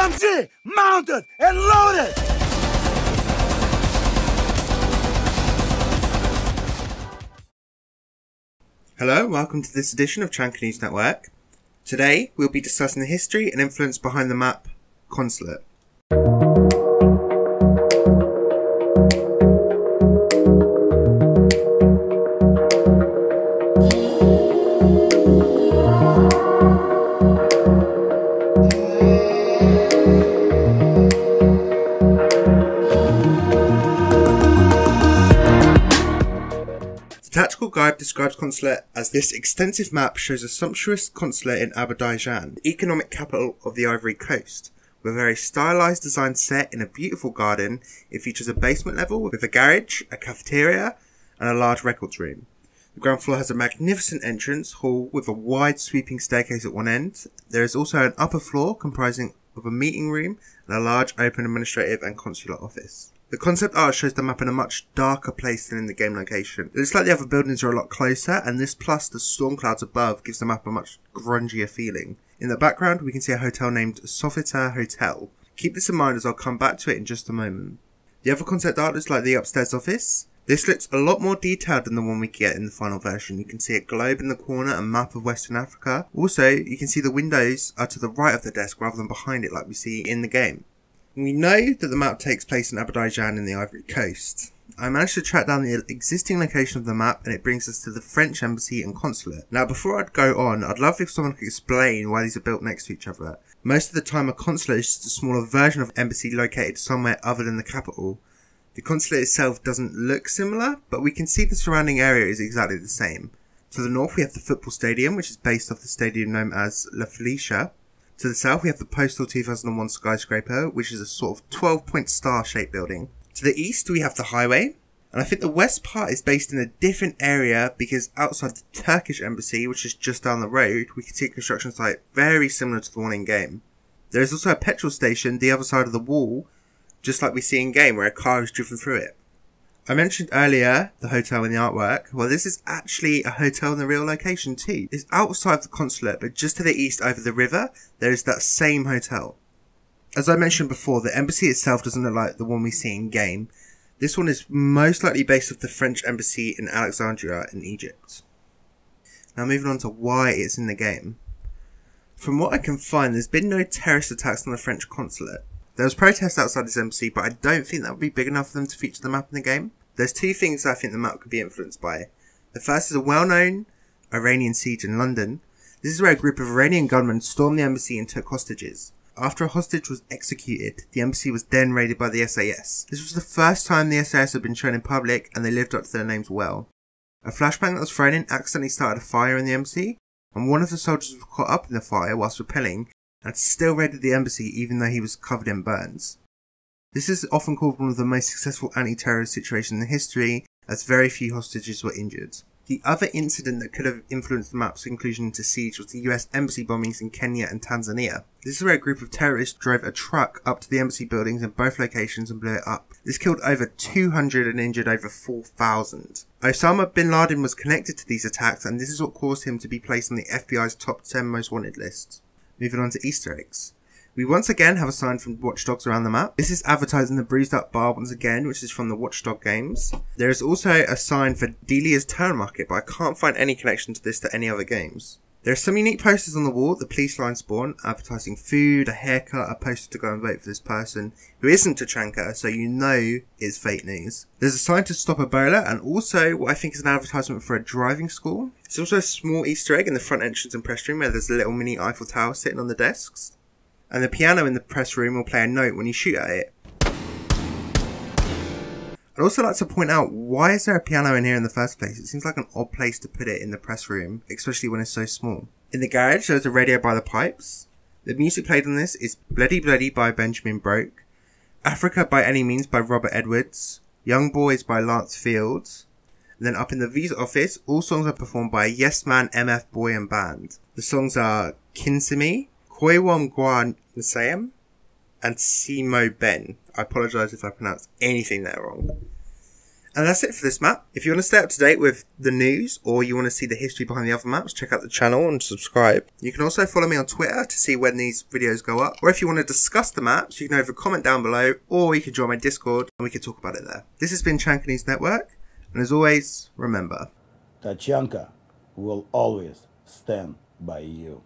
LMG mounted and loaded! Hello, welcome to this edition of Chanka News Network. Today, we'll be discussing the history and influence behind the map Consulate. The Tactical Guide describes Consulate as this extensive map shows a sumptuous consulate in Azerbaijan, the economic capital of the Ivory Coast. With a very stylised design set in a beautiful garden, it features a basement level with a garage, a cafeteria, and a large records room. The ground floor has a magnificent entrance hall with a wide sweeping staircase at one end. There is also an upper floor comprising of a meeting room and a large open administrative and consular office. The concept art shows the map in a much darker place than in the game location. It looks like the other buildings are a lot closer, and this plus the storm clouds above gives the map a much grungier feeling. In the background, we can see a hotel named Sofitel Hotel. Keep this in mind as I'll come back to it in just a moment. The other concept art looks like the upstairs office. This looks a lot more detailed than the one we get in the final version. You can see a globe in the corner, a map of Western Africa. Also, you can see the windows are to the right of the desk rather than behind it like we see in the game. We know that the map takes place in Azerbaijan in the Ivory Coast. I managed to track down the existing location of the map and it brings us to the French embassy and consulate. Now before I'd go on, I'd love if someone could explain why these are built next to each other. Most of the time a consulate is just a smaller version of embassy located somewhere other than the capital. The consulate itself doesn't look similar, but we can see the surrounding area is exactly the same. To the north we have the football stadium, which is based off the stadium known as La Felicia. To the south we have the Postal 2001 skyscraper, which is a sort of 12-point star-shaped building. To the east we have the highway, and I think the west part is based in a different area because outside the Turkish embassy, which is just down the road, we can see a construction site very similar to the one in game. There is also a petrol station the other side of the wall, just like we see in game where a car is driven through it. I mentioned earlier the hotel in the artwork. Well, this is actually a hotel in the real location too. It's outside the consulate, but just to the east over the river, there is that same hotel. As I mentioned before, the embassy itself doesn't look like the one we see in game. This one is most likely based off the French embassy in Alexandria in Egypt. Now moving on to why it's in the game. From what I can find, there's been no terrorist attacks on the French consulate. There was protests outside this embassy, but I don't think that would be big enough for them to feature the map in the game. There's two things that I think the map could be influenced by. The first is a well-known Iranian siege in London. This is where a group of Iranian gunmen stormed the embassy and took hostages. After a hostage was executed, the embassy was then raided by the SAS. This was the first time the SAS had been shown in public, and they lived up to their names well. A flashbang that was thrown in accidentally started a fire in the embassy, and one of the soldiers was caught up in the fire whilst repelling, and still raided the embassy even though he was covered in burns. This is often called one of the most successful anti-terrorist situations in history, as very few hostages were injured. The other incident that could have influenced the map's inclusion into siege was the US embassy bombings in Kenya and Tanzania. This is where a group of terrorists drove a truck up to the embassy buildings in both locations and blew it up. This killed over 200 and injured over 4,000. Osama bin Laden was connected to these attacks, and this is what caused him to be placed on the FBI's top 10 most wanted list. Moving on to Easter eggs. We once again have a sign from Watch Dogs around the map. This is advertising the Bruised Up Bar once again, which is from the Watch Dog games. There is also a sign for Delia's Town Market, but I can't find any connection to this to any other games. There are some unique posters on the wall at the police line spawn, advertising food, a haircut, a poster to go and vote for this person, who isn't a Chanka, so you know it's fake news. There's a sign to stop Ebola, and also what I think is an advertisement for a driving school. There's also a small Easter egg in the front entrance and press room where there's a little mini Eiffel Tower sitting on the desks. And the piano in the press room will play a note when you shoot at it. I'd also like to point out, why is there a piano in here in the first place? It seems like an odd place to put it in the press room, especially when it's so small. In the garage, there's a radio by the pipes. The music played on this is Bloody Bloody by Benjamin Broke, Africa by Any Means by Robert Edwards, Young Boys by Lance Fields, and then up in the visa office, all songs are performed by Yes Man, MF Boy and Band. The songs are Kinsimi, Koiwam Gwan Nsayam, and Simo Ben. I apologise if I pronounced anything there wrong. And that's it for this map. If you want to stay up to date with the news, or you want to see the history behind the other maps, check out the channel and subscribe. You can also follow me on Twitter to see when these videos go up. Or if you want to discuss the maps, you can either comment down below, or you can join my Discord and we can talk about it there. This has been Chanka News Network, and as always, remember, That Chanka will always stand by you.